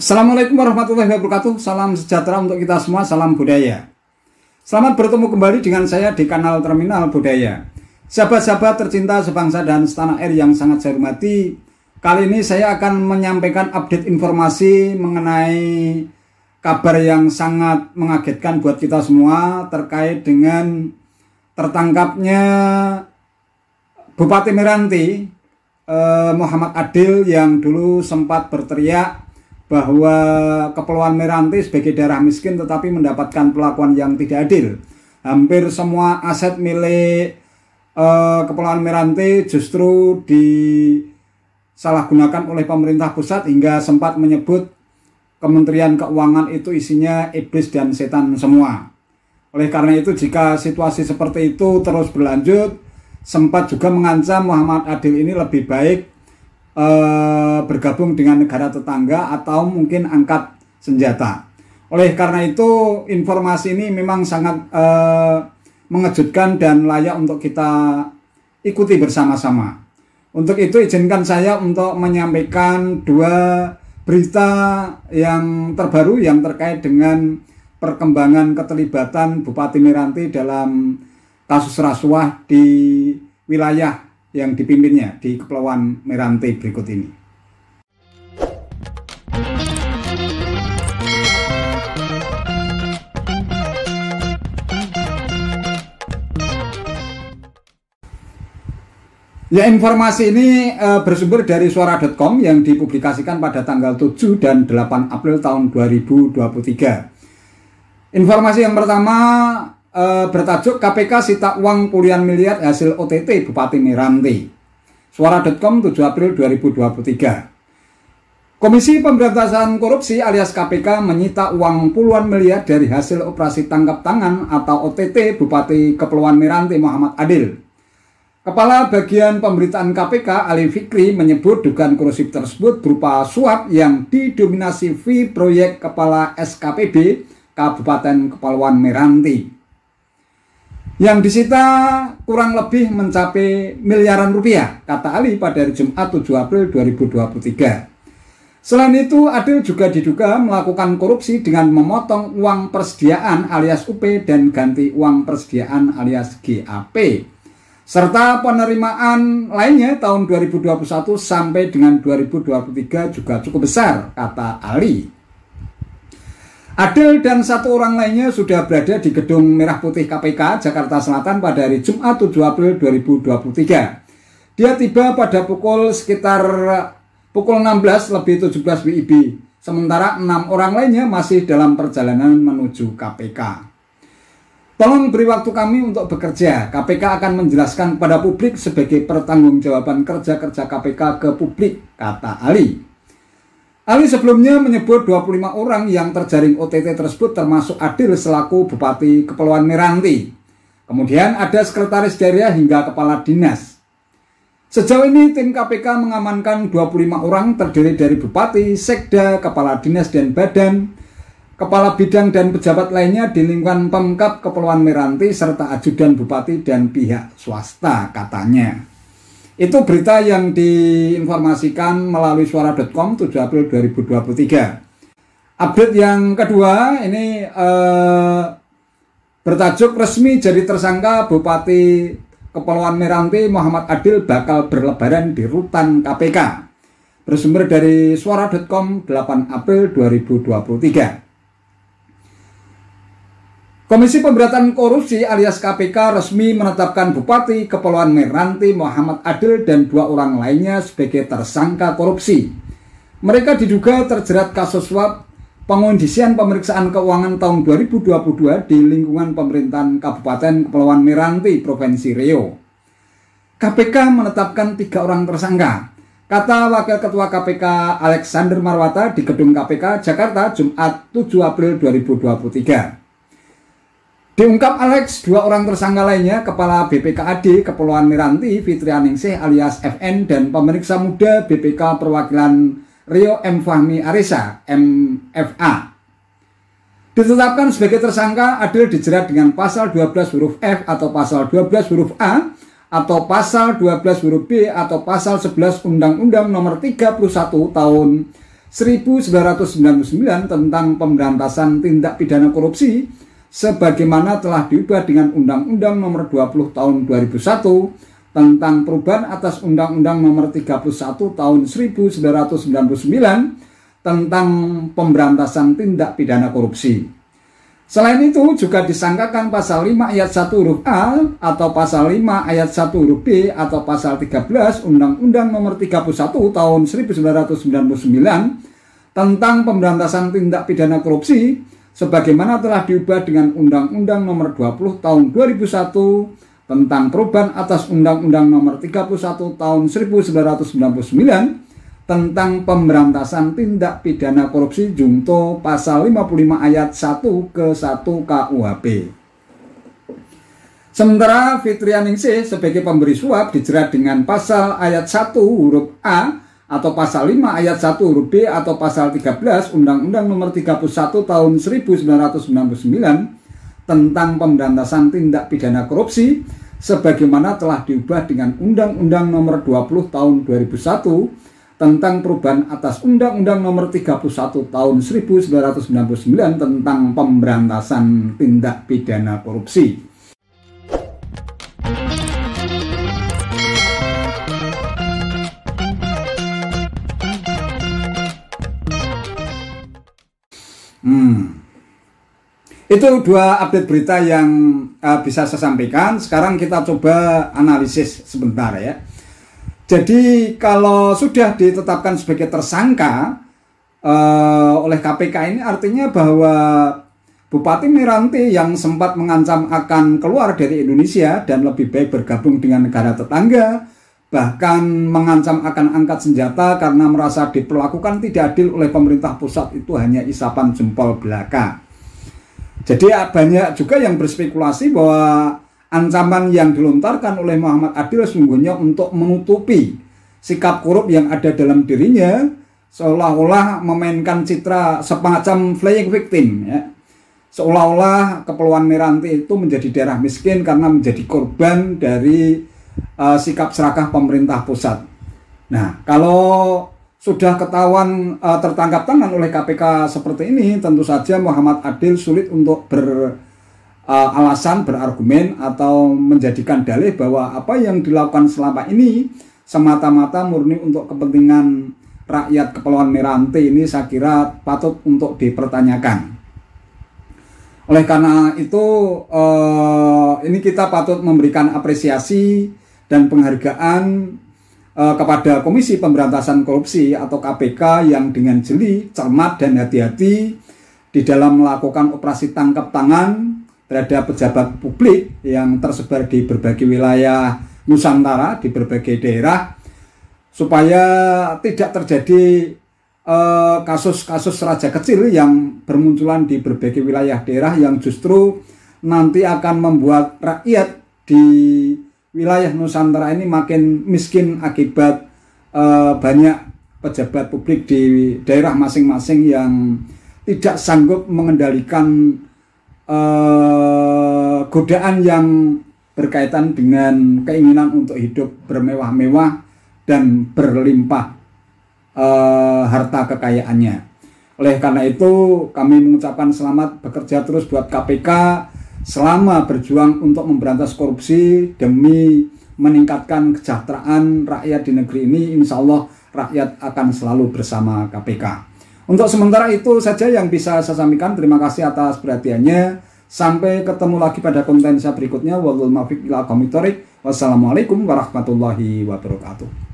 Assalamualaikum warahmatullahi wabarakatuh. Salam sejahtera untuk kita semua, salam budaya. Selamat bertemu kembali dengan saya di kanal Terminal Budaya. Sahabat-sahabat tercinta sebangsa dan setanah air yang sangat saya hormati, kali ini saya akan menyampaikan update informasi mengenai kabar yang sangat mengagetkan buat kita semua terkait dengan tertangkapnya Bupati Meranti Muhammad Adil yang dulu sempat berteriak bahwa Kepulauan Meranti sebagai daerah miskin tetapi mendapatkan perlakuan yang tidak adil. Hampir semua aset milik Kepulauan Meranti justru disalahgunakan oleh pemerintah pusat hingga sempat menyebut Kementerian Keuangan itu isinya iblis dan setan semua. Oleh karena itu, jika situasi seperti itu terus berlanjut, sempat juga mengancam Muhammad Adil ini lebih baik bergabung dengan negara tetangga atau mungkin angkat senjata. Oleh karena itu, informasi ini memang sangat mengejutkan dan layak untuk kita ikuti bersama-sama. Untuk itu izinkan saya untuk menyampaikan dua berita yang terbaru yang terkait dengan perkembangan keterlibatan Bupati Meranti dalam kasus rasuah di wilayah yang dipimpinnya di Kepulauan Meranti berikut ini. Ya, informasi ini bersumber dari suara.com yang dipublikasikan pada tanggal 7 dan 8 April tahun 2023. Informasi yang pertama bertajuk KPK sita uang puluhan miliar hasil OTT Bupati Meranti. Suara.com 7 April 2023. Komisi Pemberantasan Korupsi alias KPK menyita uang puluhan miliar dari hasil operasi tangkap tangan atau OTT Bupati Kepulauan Meranti Muhammad Adil. Kepala Bagian Pemberitaan KPK Ali Fikri menyebut dugaan korupsi tersebut berupa suap yang didominasi fee proyek Kepala SKPB Kabupaten Kepulauan Meranti. Yang disita kurang lebih mencapai miliaran rupiah, kata Ali pada hari Jumat 7 April 2023. Selain itu, Adil juga diduga melakukan korupsi dengan memotong uang persediaan alias UP dan ganti uang persediaan alias GAP. Serta penerimaan lainnya tahun 2021 sampai dengan 2023 juga cukup besar, kata Ali. Adil dan satu orang lainnya sudah berada di Gedung Merah Putih KPK Jakarta Selatan pada hari Jumat 7 April 2023. Dia tiba pada sekitar pukul 16:17 WIB. Sementara 6 orang lainnya masih dalam perjalanan menuju KPK. Tolong beri waktu kami untuk bekerja. KPK akan menjelaskan kepada publik sebagai pertanggungjawaban kerja-kerja KPK ke publik, kata Ali. Ali sebelumnya menyebut 25 orang yang terjaring OTT tersebut termasuk Adil selaku Bupati Kepulauan Meranti. Kemudian ada sekretaris daerah hingga kepala dinas. Sejauh ini tim KPK mengamankan 25 orang terdiri dari Bupati, Sekda, Kepala Dinas dan Badan, Kepala Bidang dan pejabat lainnya di lingkungan Pemkab Kepulauan Meranti serta ajudan Bupati dan pihak swasta, katanya. Itu berita yang diinformasikan melalui suara.com 7 April 2023. Update yang kedua ini bertajuk resmi jadi tersangka Bupati Kepulauan Meranti Muhammad Adil bakal berlebaran di rutan KPK. Bersumber dari suara.com 8 April 2023. Komisi Pemberantasan Korupsi alias KPK resmi menetapkan Bupati Kepulauan Meranti Muhammad Adil dan 2 orang lainnya sebagai tersangka korupsi. Mereka diduga terjerat kasus suap pengondisian pemeriksaan keuangan tahun 2022 di lingkungan pemerintahan Kabupaten Kepulauan Meranti, Provinsi Riau. KPK menetapkan 3 orang tersangka, kata Wakil Ketua KPK Alexander Marwata di Gedung KPK Jakarta Jumat 7 April 2023. Diungkap Alex, 2 orang tersangka lainnya, Kepala BPKAD Kepulauan Meranti Fitrianingsih alias FN dan pemeriksa muda BPK Perwakilan Riau M. Fahmi Arisa MFA. Ditetapkan sebagai tersangka, Adil dijerat dengan pasal 12 huruf F atau pasal 12 huruf A atau pasal 12 huruf B atau pasal 11 Undang-Undang Nomor 31 Tahun 1999 tentang pemberantasan tindak pidana korupsi sebagaimana telah diubah dengan Undang-Undang Nomor 20 Tahun 2001 tentang perubahan atas Undang-Undang Nomor 31 Tahun 1999 tentang pemberantasan tindak pidana korupsi. Selain itu juga disangkakan pasal 5 ayat 1 huruf A atau pasal 5 ayat 1 huruf B atau pasal 13 Undang-Undang Nomor 31 Tahun 1999 tentang pemberantasan tindak pidana korupsi sebagaimana telah diubah dengan Undang-Undang Nomor 20 Tahun 2001 tentang perubahan atas Undang-Undang Nomor 31 Tahun 1999 tentang pemberantasan tindak pidana korupsi Junto pasal 55 ayat 1 ke 1 KUHP. Sementara Fitrianingsih sebagai pemberi suap dijerat dengan pasal ayat 1 huruf A atau pasal 5 ayat 1 huruf B atau pasal 13 Undang-Undang Nomor 31 Tahun 1999 tentang pemberantasan tindak pidana korupsi sebagaimana telah diubah dengan Undang-Undang Nomor 20 Tahun 2001 tentang perubahan atas Undang-Undang Nomor 31 Tahun 1999 tentang pemberantasan tindak pidana korupsi. Itu dua update berita yang bisa saya sampaikan. Sekarang kita coba analisis sebentar ya. Jadi kalau sudah ditetapkan sebagai tersangka oleh KPK ini artinya bahwa Bupati Meranti yang sempat mengancam akan keluar dari Indonesia dan lebih baik bergabung dengan negara tetangga, bahkan mengancam akan angkat senjata karena merasa diperlakukan tidak adil oleh pemerintah pusat, itu hanya isapan jempol belaka. Jadi banyak juga yang berspekulasi bahwa ancaman yang dilontarkan oleh Muhammad Adil sesungguhnya untuk menutupi sikap korup yang ada dalam dirinya, seolah-olah memainkan citra semacam flying victim ya. Seolah-olah Kepulauan Meranti itu menjadi daerah miskin karena menjadi korban dari sikap serakah pemerintah pusat. Nah, kalau sudah ketahuan tertangkap tangan oleh KPK seperti ini, tentu saja Muhammad Adil sulit untuk alasan berargumen atau menjadikan dalih bahwa apa yang dilakukan selama ini semata-mata murni untuk kepentingan rakyat Kepulauan Meranti. Ini saya kira patut untuk dipertanyakan. Oleh karena itu ini kita patut memberikan apresiasi dan penghargaan kepada Komisi Pemberantasan Korupsi atau KPK yang dengan jeli, cermat dan hati-hati di dalam melakukan operasi tangkap tangan terhadap pejabat publik yang tersebar di berbagai wilayah Nusantara, di berbagai daerah, supaya tidak terjadi kasus-kasus raja kecil yang bermunculan di berbagai wilayah daerah yang justru nanti akan membuat rakyat di wilayah Nusantara ini makin miskin akibat banyak pejabat publik di daerah masing-masing yang tidak sanggup mengendalikan godaan yang berkaitan dengan keinginan untuk hidup bermewah-mewah dan berlimpah harta kekayaannya. Oleh karena itu kami mengucapkan selamat bekerja terus buat KPK selama berjuang untuk memberantas korupsi demi meningkatkan kesejahteraan rakyat di negeri ini. Insya Allah rakyat akan selalu bersama KPK. Untuk sementara itu saja yang bisa saya sampaikan. Terima kasih atas perhatiannya. Sampai ketemu lagi pada konten saya berikutnya. Wassalamualaikum warahmatullahi wabarakatuh.